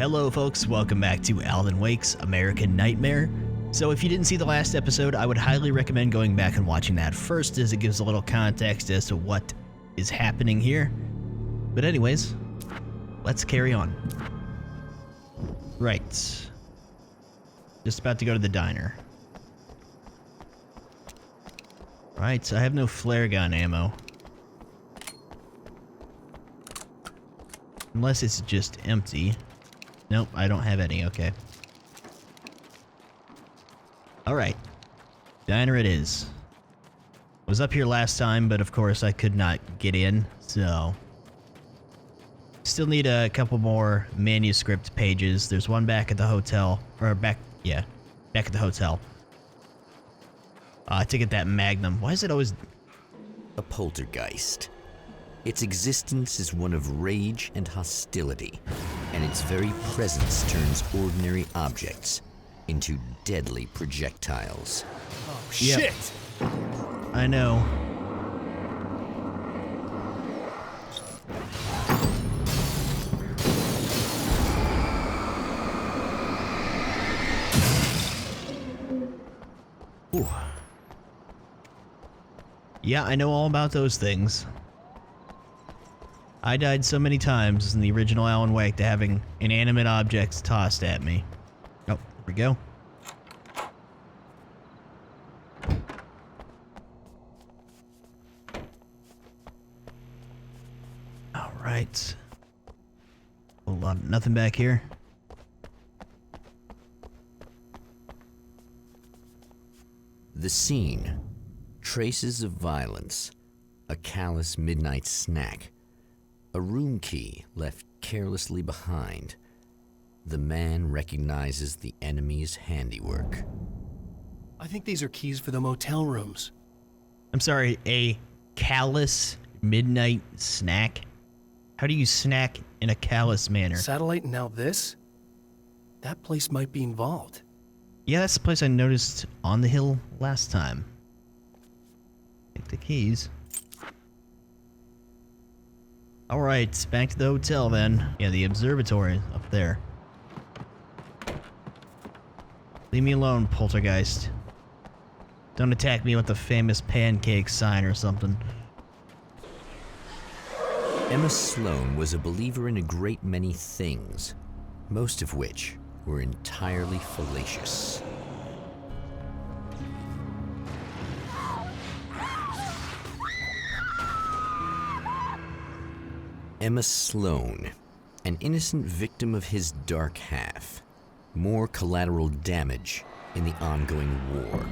Hello folks, welcome back to Alan Wake's American Nightmare. So if you didn't see the last episode, I would highly recommend going back and watching that first, as it gives a little context as to what is happening here. But anyways, let's carry on. Right. Just about to go to the diner. Right, so I have no flare gun ammo. Unless it's just empty. Nope, I don't have any, okay. Alright. Diner it is. Was up here last time, but of course I could not get in, so... Still need a couple more manuscript pages. There's one back at the hotel, back at the hotel. To get that magnum. Why is it always... A poltergeist. Its existence is one of rage and hostility, and its very presence turns ordinary objects into deadly projectiles. Oh, Yep. shit! I know. Ooh. Yeah, I know all about those things. I died so many times in the original Alan Wake to having inanimate objects tossed at me. Oh, here we go. Alright. Hold on, nothing back here. The scene. Traces of violence. A callous midnight snack. A room key left carelessly behind. The man recognizes the enemy's handiwork. I think these are keys for the motel rooms. I'm sorry, a callous midnight snack? How do you snack in a callous manner? Satellite and now this? That place might be involved. Yeah, that's the place I noticed on the hill last time. Take the keys. Alright, back to the hotel then. Yeah, the observatory up there. Leave me alone, poltergeist. Don't attack me with the famous pancake sign or something. Emma Sloan was a believer in a great many things, most of which were entirely fallacious. Emma Sloan, an innocent victim of his dark half. More collateral damage in the ongoing war.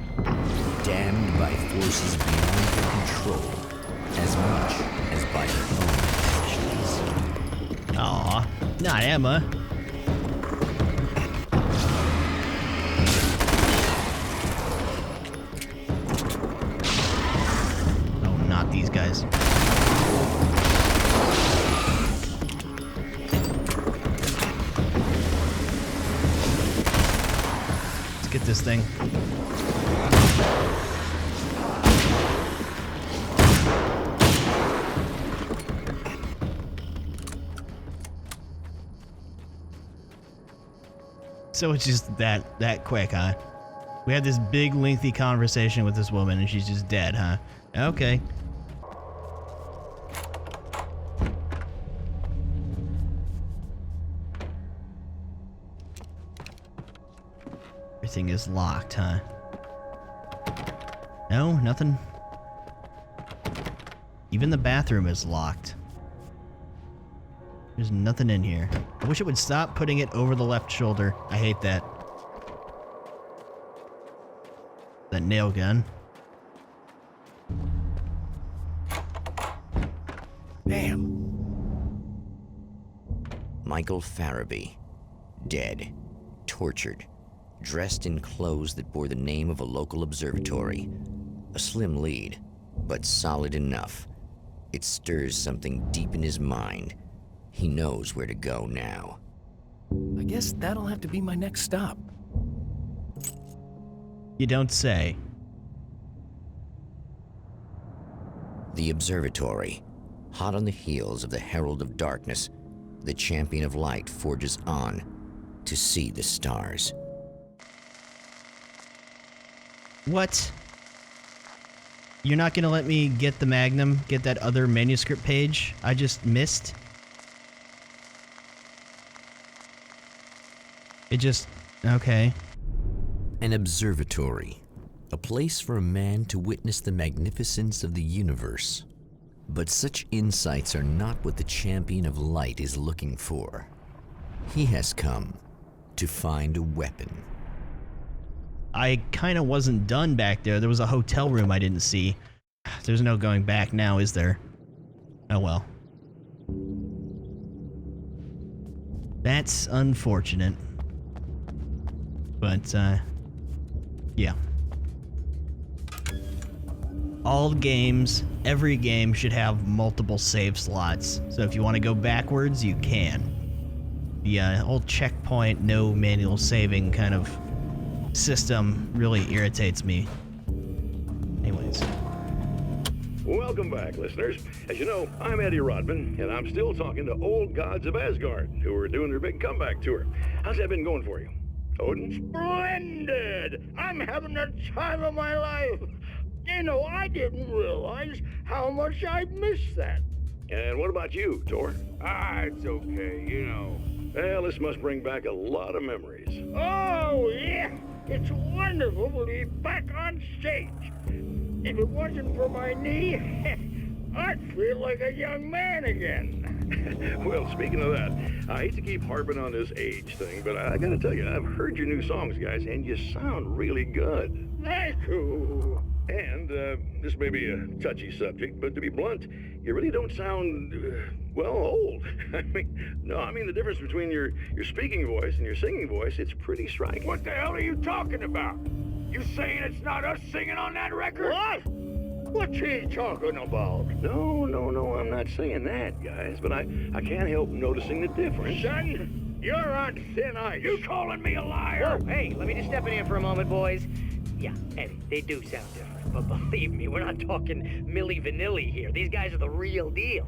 Damned by forces beyond her control, as much as by her own actions. Aw, not Emma. Oh, not these guys. Get this thing. So it's just that quick, huh? We had this big lengthy conversation with this woman and she's just dead, huh? Okay. Everything is locked, huh? No, nothing. Even the bathroom is locked. There's nothing in here. I wish it would stop putting it over the left shoulder. I hate that. That nail gun. Damn. Michael Farabee, dead, tortured, dressed in clothes that bore the name of a local observatory. A slim lead, but solid enough. It stirs something deep in his mind. He knows where to go now. I guess that'll have to be my next stop. You don't say. The Observatory. Hot on the heels of the Herald of Darkness, the Champion of Light forges on, to see the stars. What? You're not gonna let me get the Magnum, get that other manuscript page I just missed? It just... okay. An observatory, a place for a man to witness the magnificence of the universe. But such insights are not what the champion of light is looking for. He has come to find a weapon. I kinda wasn't done back there. There was a hotel room I didn't see. There's no going back now, is there? Oh well. That's unfortunate. But, yeah. All games, every game should have multiple save slots. So if you want to go backwards, you can. The whole checkpoint, no manual saving kind of system really irritates me. Anyways. Welcome back, listeners. As you know, I'm Eddie Rodman, and I'm still talking to old gods of Asgard, who are doing their big comeback tour. How's that been going for you? Odin? Splendid! I'm having the time of my life. You know, I didn't realize how much I'd missed that. And what about you, Thor? It's okay, you know. Well, this must bring back a lot of memories. Oh, yeah. It's wonderful to be back on stage. If it wasn't for my knee, I'd feel like a young man again. Well, speaking of that, I hate to keep harping on this age thing, but I gotta tell you, I've heard your new songs, guys, and you sound really good. Thank you. And, this may be a touchy subject, but to be blunt, you really don't sound, well, old. I mean the difference between your speaking voice and your singing voice, it's pretty striking. What the hell are you talking about? You saying it's not us singing on that record? What? What's he talking about? No, I'm not saying that, guys, but I can't help noticing the difference. Son, you're on thin ice. You calling me a liar? Whoa, hey, let me just step in here for a moment, boys. Yeah, Eddie, they do sound different, but believe me, we're not talking Milli Vanilli here. These guys are the real deal.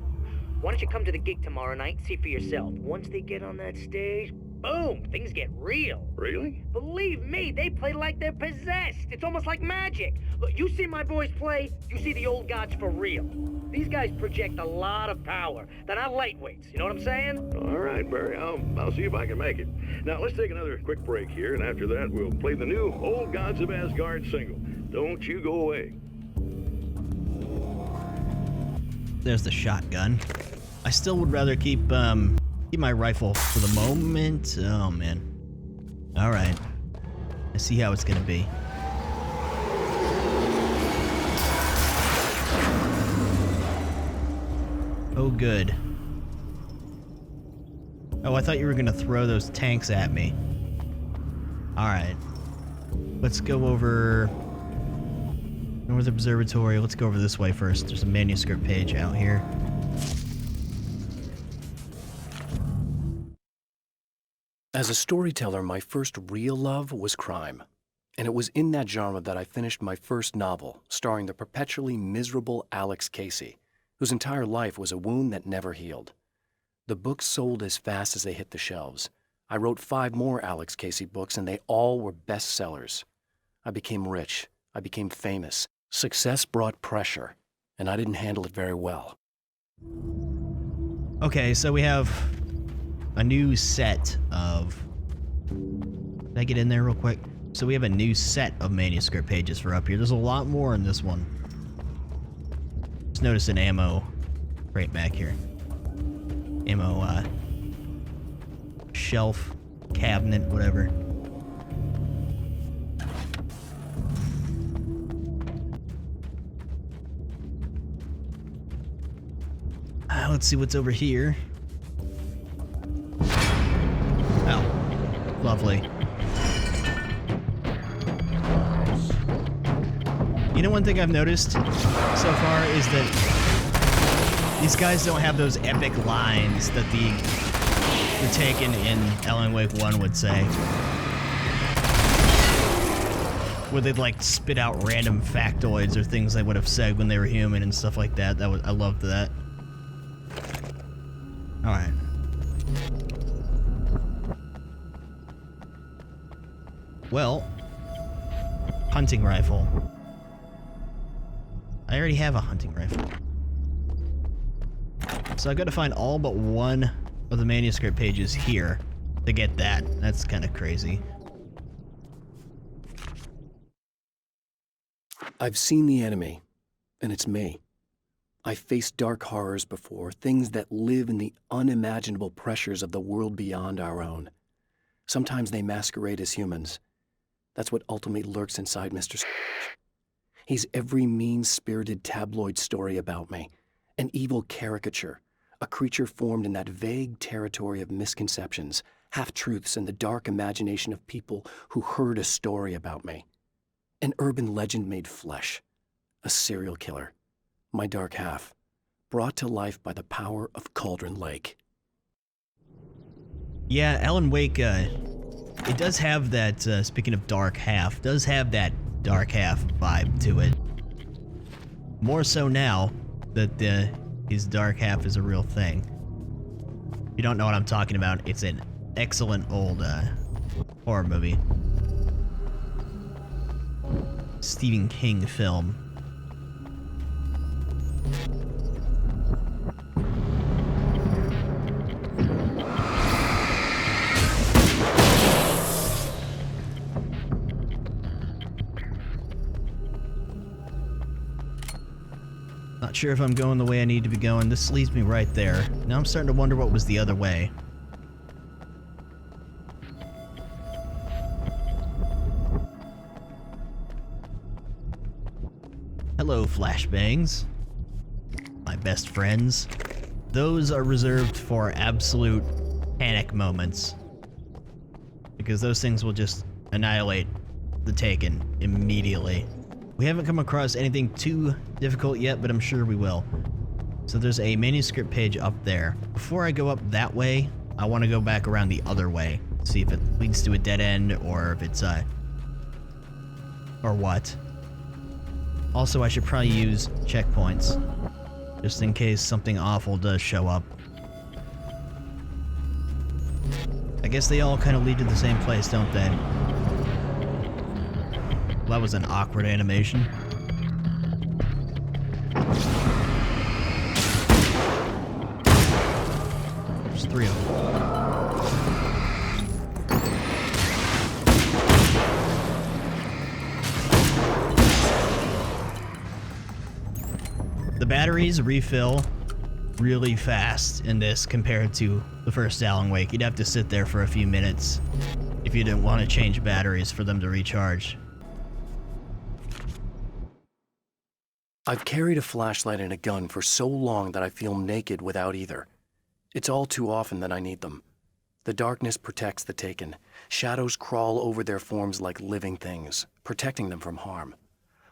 Why don't you come to the gig tomorrow night and see for yourself? Once they get on that stage, boom, things get real. Really? Believe me, they play like they're possessed. It's almost like magic. Look, you see my boys play, you see the old gods for real. These guys project a lot of power. They're not lightweights, you know what I'm saying? All right, Barry, I'll see if I can make it. Now, let's take another quick break here, and after that, we'll play the new Old Gods of Asgard single. Don't you go away. There's the shotgun. I still would rather keep my rifle for the moment. Oh, man. All right. I see how it's gonna be. Oh, good. Oh, I thought you were gonna throw those tanks at me. All right. Let's go over North Observatory. Let's go over this way first. There's a manuscript page out here. As a storyteller, my first real love was crime. And it was in that genre that I finished my first novel, starring the perpetually miserable Alex Casey, whose entire life was a wound that never healed. The books sold as fast as they hit the shelves. I wrote 5 more Alex Casey books, and they all were bestsellers. I became rich. I became famous. Success brought pressure, and I didn't handle it very well. Okay, so we have a new set of... Can I get in there real quick? So we have a new set of manuscript pages for up here. There's a lot more in this one. Just notice an ammo right back here. Ammo, shelf, cabinet, whatever. Let's see what's over here. Oh, lovely. You know, one thing I've noticed so far is that these guys don't have those epic lines that the Taken in Alan Wake 1 would say. Where they'd like spit out random factoids or things they would have said when they were human and stuff like that. I loved that. Alright. Well, hunting rifle. I already have a hunting rifle. So I've got to find all but one of the manuscript pages here to get that. That's kind of crazy. I've seen the enemy, and it's me. I've faced dark horrors before, things that live in the unimaginable pressures of the world beyond our own. Sometimes they masquerade as humans. That's what ultimately lurks inside Mr. He's every mean-spirited tabloid story about me, an evil caricature, a creature formed in that vague territory of misconceptions, half-truths, and the dark imagination of people who heard a story about me. An urban legend made flesh, a serial killer, my dark half, brought to life by the power of Cauldron Lake. Yeah, Alan Wake, it does have that, speaking of dark half, does have that dark half vibe to it. More so now that his dark half is a real thing. If you don't know what I'm talking about, it's an excellent old horror movie. Stephen King film. Not sure if I'm going the way I need to be going. This leads me right there. Now I'm starting to wonder what was the other way. Hello, flashbangs. My best friends. Those are reserved for absolute panic moments. Because those things will just annihilate the Taken immediately. We haven't come across anything too difficult yet, but I'm sure we will. So there's a manuscript page up there. Before I go up that way, I want to go back around the other way. See if it leads to a dead end or if it's, or what. Also, I should probably use checkpoints. Just in case something awful does show up. I guess they all kind of lead to the same place, don't they? Well, that was an awkward animation. There's 3 of them. The batteries refill really fast in this compared to the first Alan Wake. You'd have to sit there for a few minutes if you didn't want to change batteries for them to recharge. I've carried a flashlight and a gun for so long that I feel naked without either. It's all too often that I need them. The darkness protects the Taken. Shadows crawl over their forms like living things, protecting them from harm.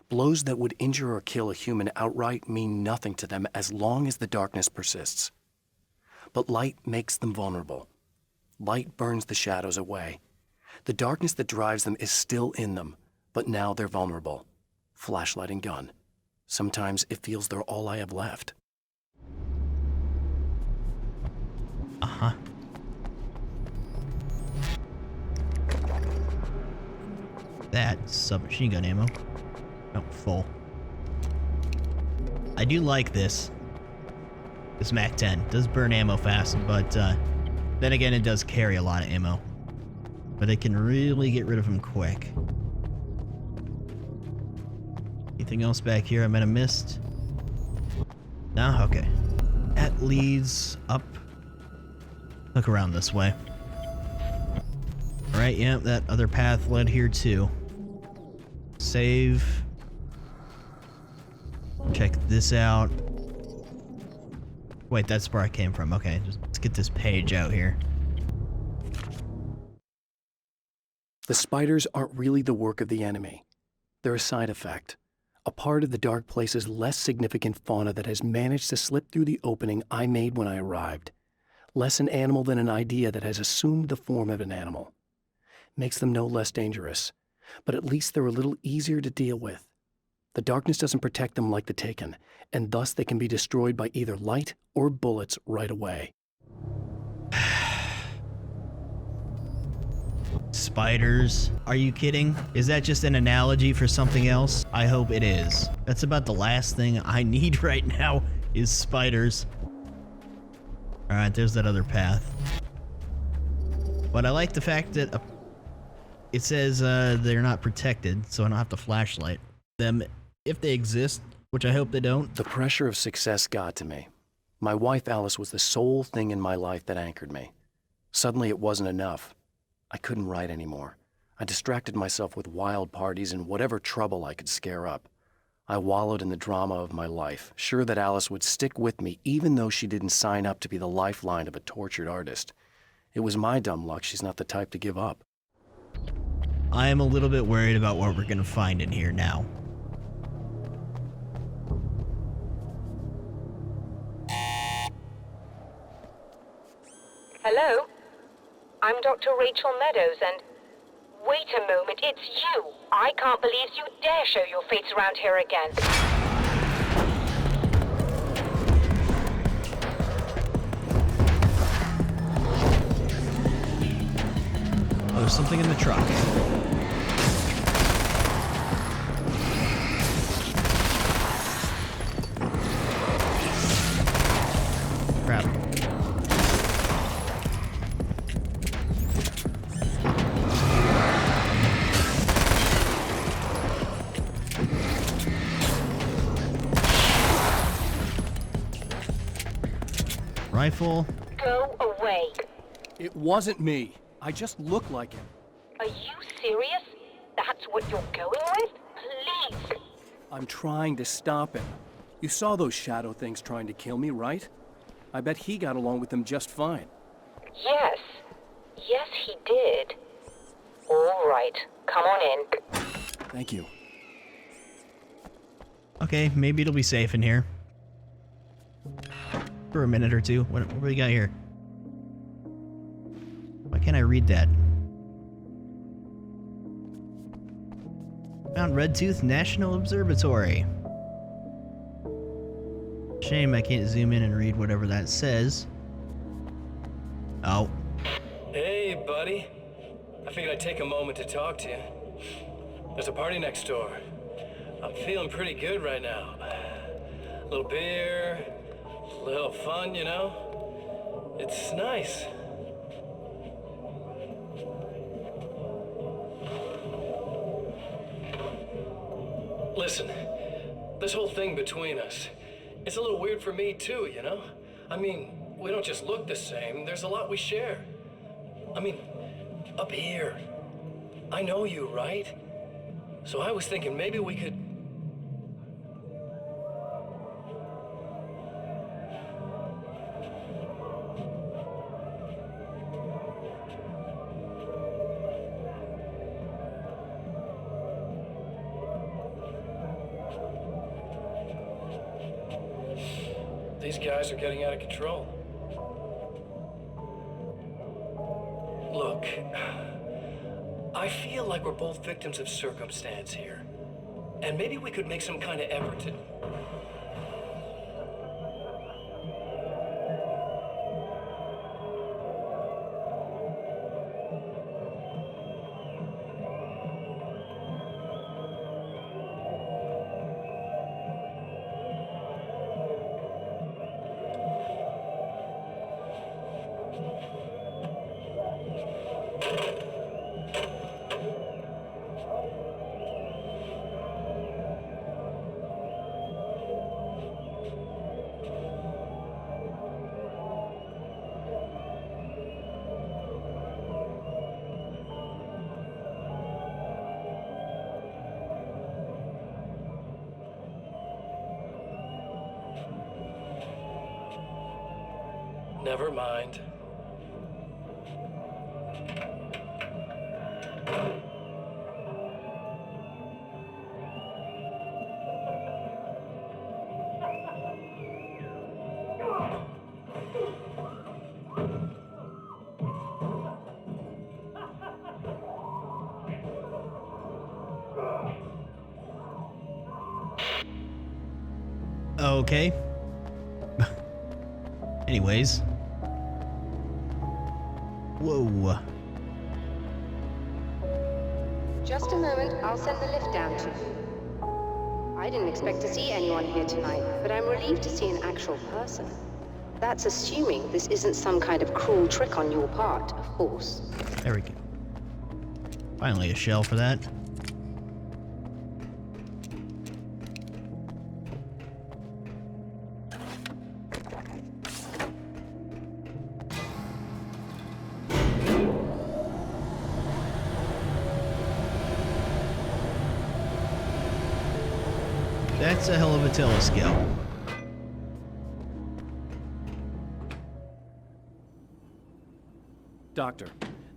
Blows that would injure or kill a human outright mean nothing to them as long as the darkness persists. But light makes them vulnerable. Light burns the shadows away. The darkness that drives them is still in them, but now they're vulnerable. Flashlight and gun. Sometimes it feels they're all I have left. Uh-huh. That's submachine gun ammo. Oh, full. I do like this. This MAC-10 does burn ammo fast, but then again, it does carry a lot of ammo. But it can really get rid of them quick. Anything else back here I might have missed? No? Okay. That leads up. Look around this way. Alright, yeah, that other path led here too. Save. Check this out. Wait, that's where I came from. Okay, let's get this page out here. The spiders aren't really the work of the enemy. They're a side effect. A part of the dark place's less significant fauna that has managed to slip through the opening I made when I arrived. Less an animal than an idea that has assumed the form of an animal. Makes them no less dangerous, but at least they're a little easier to deal with. The darkness doesn't protect them like the Taken, and thus they can be destroyed by either light or bullets right away. Spiders? Are you kidding? Is that just an analogy for something else? I hope it is. That's about the last thing I need right now is spiders. Alright, there's that other path. But I like the fact that it says they're not protected, so I don't have to flashlight them if they exist, which I hope they don't. The pressure of success got to me. My wife Alice was the sole thing in my life that anchored me. Suddenly it wasn't enough. I couldn't write anymore. I distracted myself with wild parties and whatever trouble I could scare up. I wallowed in the drama of my life, sure that Alice would stick with me even though she didn't sign up to be the lifeline of a tortured artist. It was my dumb luck she's not the type to give up. I am a little bit worried about what we're gonna find in here now. Hello? I'm Dr. Rachel Meadows, and... Wait a moment, it's you! I can't believe you dare show your face around here again. Oh, there's something in the truck. Crap. Rifle. Go away. It wasn't me. I just look like him. Are you serious? That's what you're going with? Please. I'm trying to stop him. You saw those shadow things trying to kill me, right? I bet he got along with them just fine. Yes. Yes, he did. All right. Come on in. Thank you. Okay, maybe it'll be safe in here. For a minute or two. What do we got here? Why can't I read that? Mount Redtooth National Observatory. Shame I can't zoom in and read whatever that says. Oh. Hey, buddy. I figured I'd take a moment to talk to you. There's a party next door. I'm feeling pretty good right now. A little beer, a little fun, you know? It's nice. Listen, this whole thing between us, it's a little weird for me too, you know? I mean, we don't just look the same, there's a lot we share. I mean, up here, I know you, right? So I was thinking maybe we could... These guys are getting out of control. Look, I feel like we're both victims of circumstance here. And maybe we could make some kind of effort to... Never mind. Okay. Anyways. Whoa. Just a moment, I'll send the lift down to you. I didn't expect to see anyone here tonight, but I'm relieved to see an actual person. That's assuming this isn't some kind of cruel trick on your part, of course. There we go. Finally a shell for that. That's a hell of a telescope. Doctor,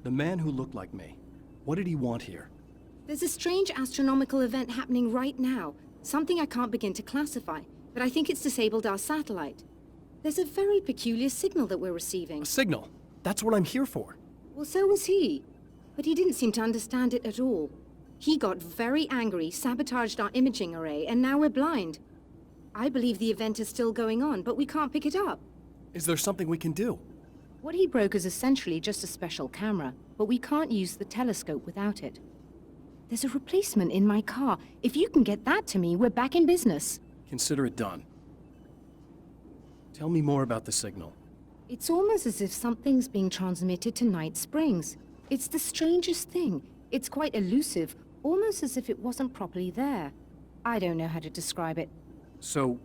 the man who looked like me, what did he want here? There's a strange astronomical event happening right now. Something I can't begin to classify, but I think it's disabled our satellite. There's a very peculiar signal that we're receiving. A signal? That's what I'm here for. Well, so was he. But he didn't seem to understand it at all. He got very angry, sabotaged our imaging array, and now we're blind. I believe the event is still going on, but we can't pick it up. Is there something we can do? What he broke is essentially just a special camera, but we can't use the telescope without it. There's a replacement in my car. If you can get that to me, we're back in business. Consider it done. Tell me more about the signal. It's almost as if something's being transmitted to Night Springs. It's the strangest thing. It's quite elusive, almost as if it wasn't properly there. I don't know how to describe it. So,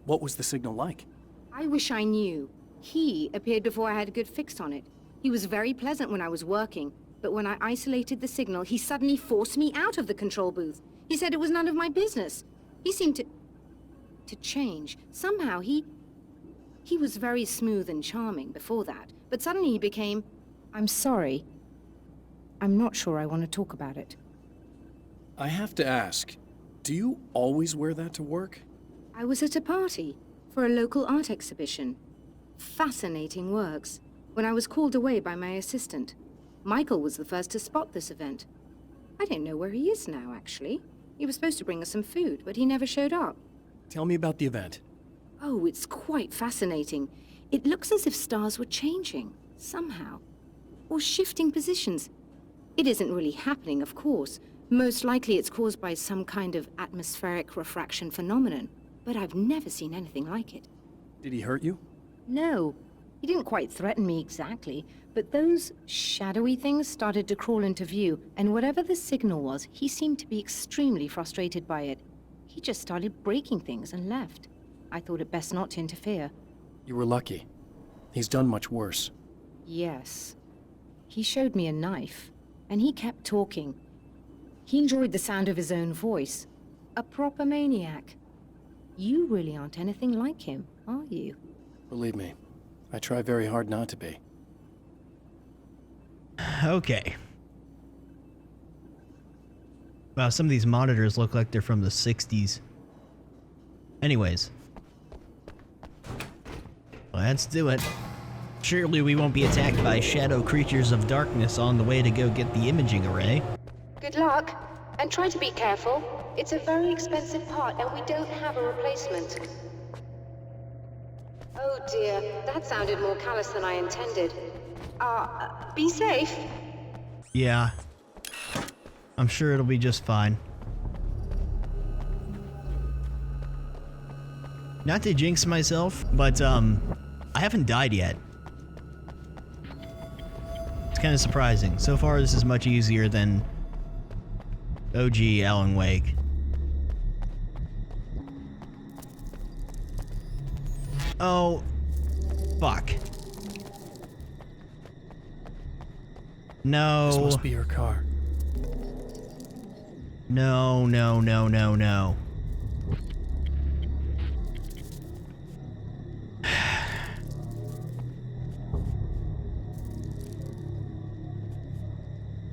what was the signal like? I wish I knew. He appeared before I had a good fix on it. He was very pleasant when I was working, but when I isolated the signal, he suddenly forced me out of the control booth. He said it was none of my business. He seemed to change. Somehow he was very smooth and charming before that, but suddenly he became, I'm sorry. I'm not sure I want to talk about it. I have to ask, do you always wear that to work? I was at a party for a local art exhibition. Fascinating works. When I was called away by my assistant. Michael was the first to spot this event. I don't know where he is now, actually. He was supposed to bring us some food, but he never showed up. Tell me about the event. Oh, it's quite fascinating. It looks as if stars were changing, somehow. Or shifting positions. It isn't really happening, of course. Most likely it's caused by some kind of atmospheric refraction phenomenon. But I've never seen anything like it. Did he hurt you? No. He didn't quite threaten me exactly, but those shadowy things started to crawl into view, and whatever the signal was, he seemed to be extremely frustrated by it. He just started breaking things and left. I thought it best not to interfere. You were lucky. He's done much worse. Yes. He showed me a knife, and he kept talking. He enjoyed the sound of his own voice. A proper maniac. You really aren't anything like him, are you? Believe me, I try very hard not to be. Okay. Wow, some of these monitors look like they're from the 60s. Anyways. Let's do it. Surely we won't be attacked by shadow creatures of darkness on the way to go get the imaging array. Good luck, and try to be careful. It's a very expensive part, and we don't have a replacement. Oh dear, that sounded more callous than I intended. Be safe. Yeah. I'm sure it'll be just fine. Not to jinx myself, but, I haven't died yet. It's kind of surprising. So far, this is much easier than OG Alan Wake. Oh, fuck. No. This must be your car. No, no, no, no, no.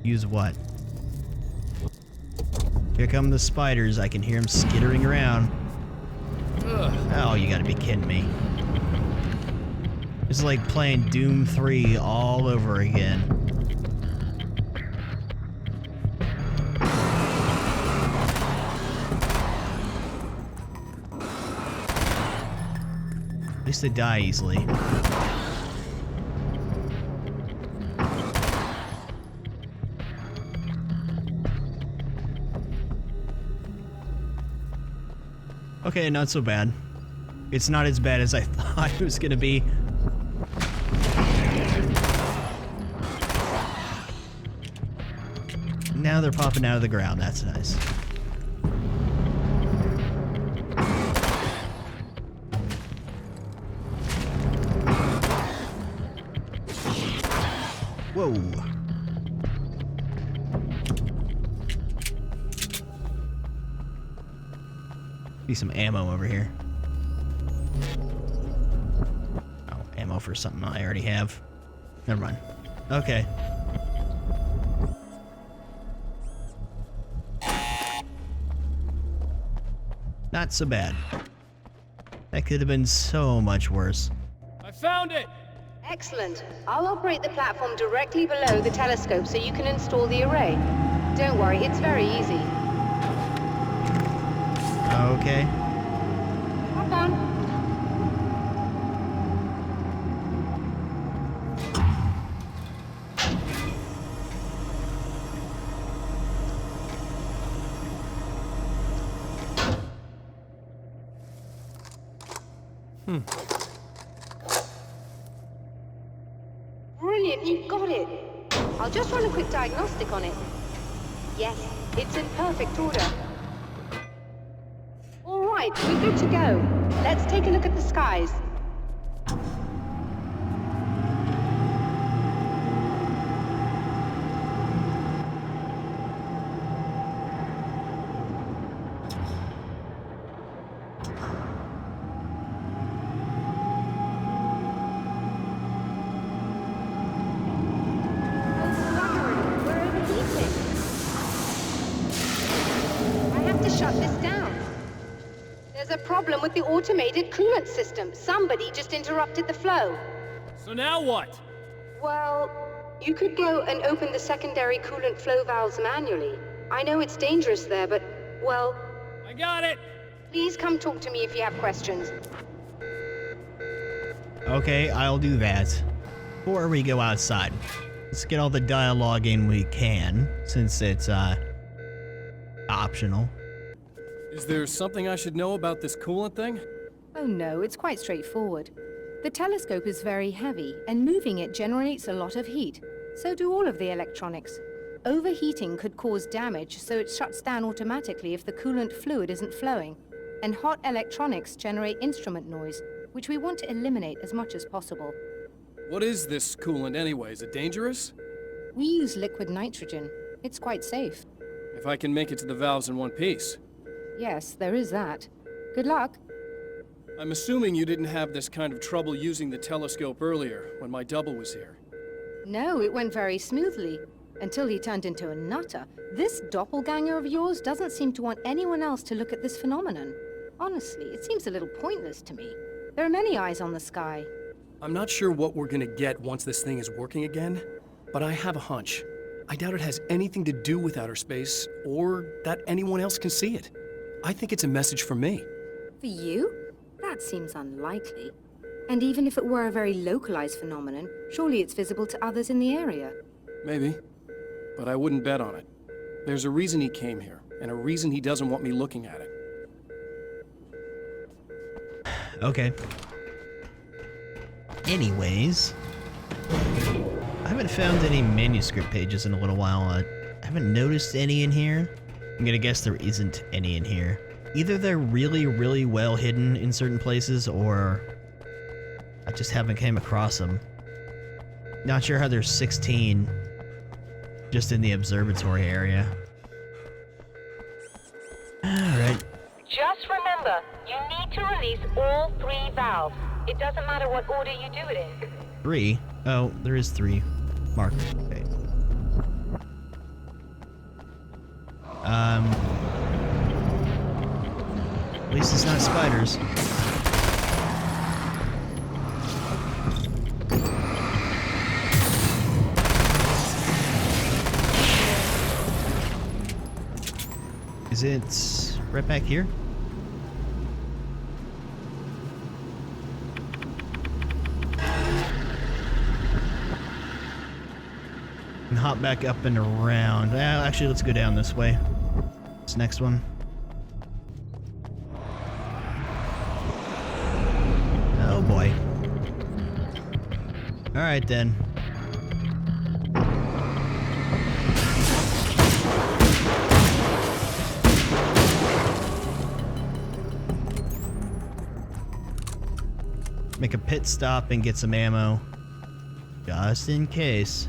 Use what? Here come the spiders. I can hear them skittering around. Ugh. Oh, you gotta be kidding me. It's like playing Doom 3 all over again. At least they die easily. Okay, not so bad. It's not as bad as I thought it was gonna be. Now they're popping out of the ground. That's nice. Whoa. Be some ammo over here. Oh, ammo for something I already have. Never mind. Okay. Not so bad. That could have been so much worse. I found it! Excellent. I'll operate the platform directly below the telescope so you can install the array. Don't worry, it's very easy. Okay. Hop on. Brilliant, you've got it. I'll just run a quick diagnostic on it. Yes, it's in perfect order. All right, we're good to go. Let's take a look at the skies. Problem with the automated coolant system. Somebody just interrupted the flow. So now what? Well, you could go and open the secondary coolant flow valves manually. I know it's dangerous there, but, well... I got it! Please come talk to me if you have questions. Okay, I'll do that. Before we go outside, let's get all the dialogue in we can, since it's, optional. Is there something I should know about this coolant thing? Oh no, it's quite straightforward. The telescope is very heavy, and moving it generates a lot of heat. So do all of the electronics. Overheating could cause damage, so it shuts down automatically if the coolant fluid isn't flowing. And hot electronics generate instrument noise, which we want to eliminate as much as possible. What is this coolant anyway? Is it dangerous? We use liquid nitrogen. It's quite safe. If I can make it to the valves in one piece. Yes, there is that. Good luck. I'm assuming you didn't have this kind of trouble using the telescope earlier, when my double was here. No, it went very smoothly. Until he turned into a nutter. This doppelganger of yours doesn't seem to want anyone else to look at this phenomenon. Honestly, it seems a little pointless to me. There are many eyes on the sky. I'm not sure what we're gonna get once this thing is working again, but I have a hunch. I doubt it has anything to do with outer space, or that anyone else can see it. I think it's a message for me. For you? That seems unlikely. And even if it were a very localized phenomenon, surely it's visible to others in the area. Maybe. But I wouldn't bet on it. There's a reason he came here, and a reason he doesn't want me looking at it. Okay. Anyways, I haven't found any manuscript pages in a little while. I haven't noticed any in here. I'm gonna guess there isn't any in here. Either they're really, really well hidden in certain places, or I just haven't came across them. Not sure how there's 16 just in the observatory area. Alright. Just remember, you need to release all 3 valves. It doesn't matter what order you do it in. 3? Oh, there is 3. Mark. Okay. At least it's not spiders. Is it right back here? And hop back up and around. Actually, let's go down this way. This next one. boy. Alright then. Make a pit stop and get some ammo. Just in case.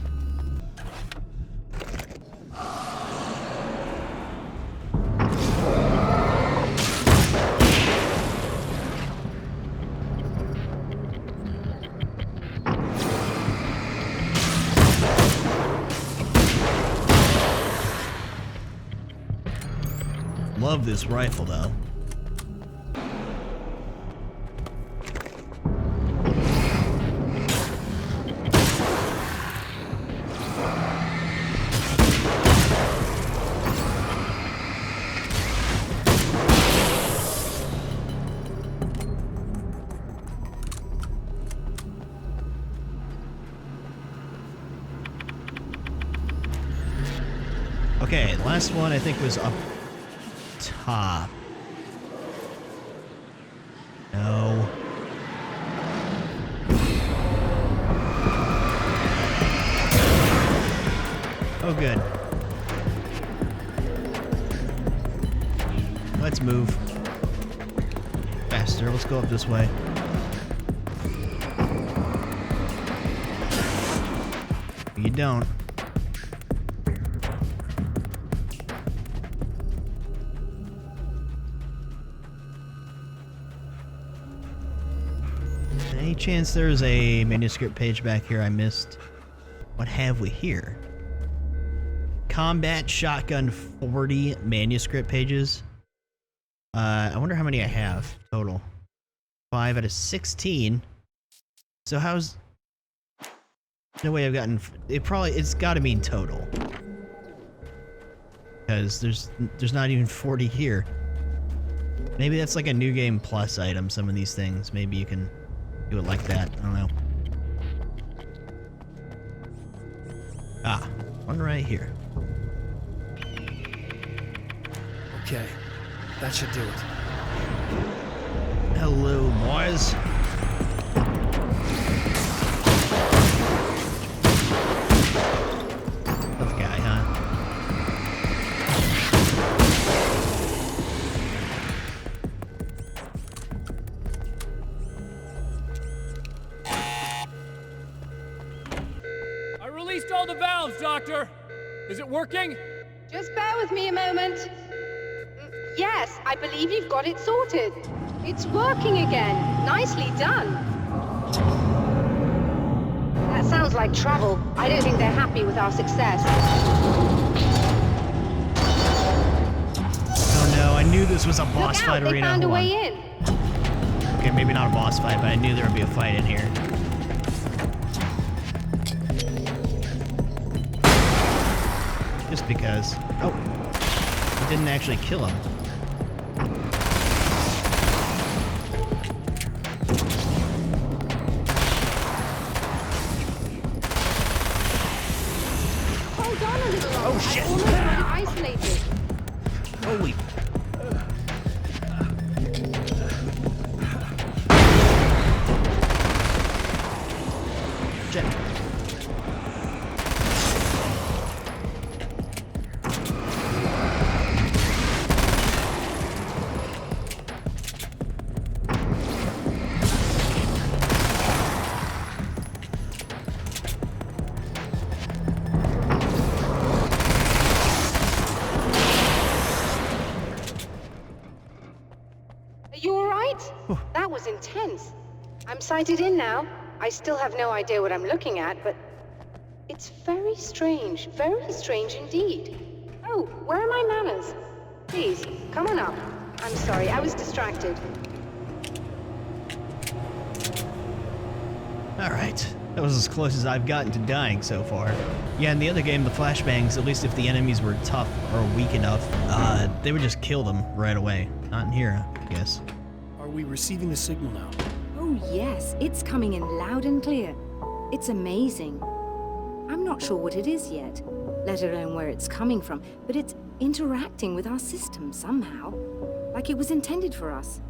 Love this rifle though. Okay, last one I think was up top. No. Oh, good. Let's move. Faster, let's go up this way. You don't. Any chance there's a manuscript page back here I missed? What have we here? Combat Shotgun 40 manuscript pages. I wonder how many I have total. 5 out of 16. So how's... No way I've gotten... It's gotta mean total. Because there's not even 40 here. Maybe that's like a new game plus item, some of these things. Maybe you can do it like that. I don't know. Ah, one right here. Okay, that should do it. Hello, boys. Tough guy, huh? I released all the valves, Doctor. Is it working? Just bear with me a moment. Yes, I believe you've got it sorted. It's working again. Nicely done. That sounds like trouble. I don't think they're happy with our success. Oh no, I knew this was a boss fight arena. They found a way in. Okay, maybe not a boss fight, but I knew there would be a fight in here. Just because. Oh, it didn't actually kill him. Hold on a little longer. Oh, shit. I almost got it isolated. Holy. Shit. That was intense. I'm sighted in now. I still have no idea what I'm looking at, but it's very strange indeed. Oh, where are my manners? Please, come on up. I'm sorry, I was distracted. Alright, that was as close as I've gotten to dying so far. Yeah, in the other game, the flashbangs, at least if the enemies were tough or weak enough, they would just kill them right away. Not in here, I guess. Are we receiving the signal now? Oh yes, it's coming in loud and clear. It's amazing. I'm not sure what it is yet, let alone where it's coming from, but it's interacting with our system somehow, like it was intended for us.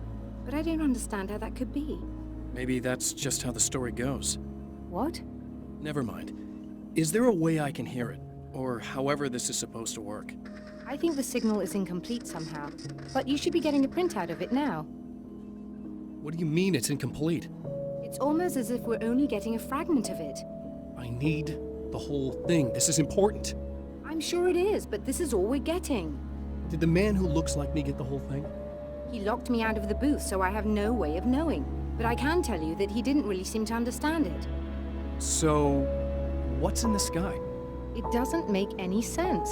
But I don't understand how that could be. Maybe that's just how the story goes. What? Never mind. Is there a way I can hear it? Or however this is supposed to work? I think the signal is incomplete somehow, but you should be getting a printout of it now. What do you mean it's incomplete? It's almost as if we're only getting a fragment of it. I need the whole thing. This is important. I'm sure it is, but this is all we're getting. Did the man who looks like me get the whole thing? He locked me out of the booth, so I have no way of knowing. But I can tell you that he didn't really seem to understand it. So, what's in the sky? It doesn't make any sense.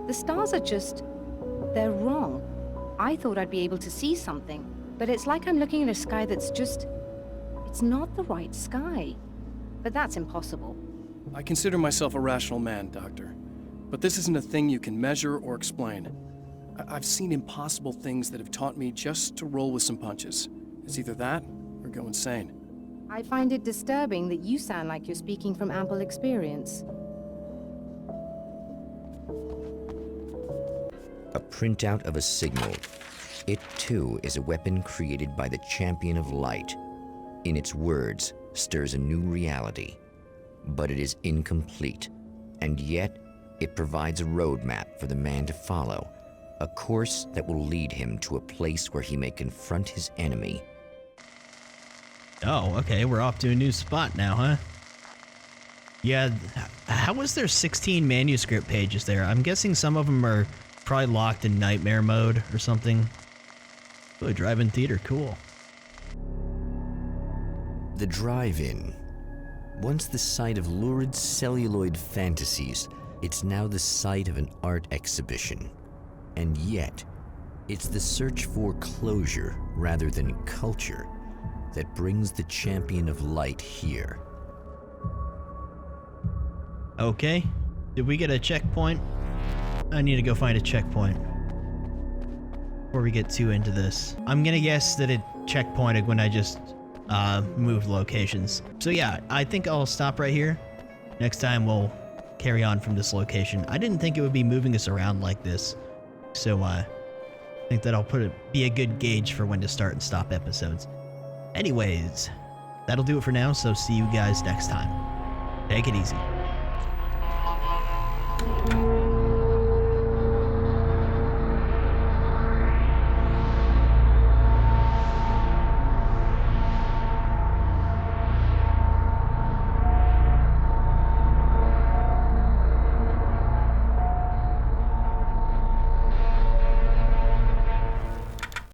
The stars are just... they're wrong. I thought I'd be able to see something, but it's like I'm looking at a sky that's just... it's not the right sky. But that's impossible. I consider myself a rational man, Doctor. But this isn't a thing you can measure or explain. I've seen impossible things that have taught me just to roll with some punches. It's either that or go insane. I find it disturbing that you sound like you're speaking from ample experience. A printout of a signal. It too is a weapon created by the Champion of Light. In its words, stirs a new reality. But it is incomplete, and yet it provides a roadmap for the man to follow, a course that will lead him to a place where he may confront his enemy. Oh, okay, we're off to a new spot now, huh? Yeah, how was there 16 manuscript pages there? I'm guessing some of them are probably locked in nightmare mode or something. Oh, a drive-in theater, cool. The drive-in. Once the site of lurid celluloid fantasies, it's now the site of an art exhibition. And yet, it's the search for closure rather than culture that brings the Champion of Light here. Okay, did we get a checkpoint? I need to go find a checkpoint before we get too into this. I'm gonna guess that it checkpointed when I just moved locations. So yeah, I think I'll stop right here. Next time we'll carry on from this location. I didn't think it would be moving us around like this, so I think that'll be a good gauge for when to start and stop episodes. Anyways, that'll do it for now, so see you guys next time. Take it easy.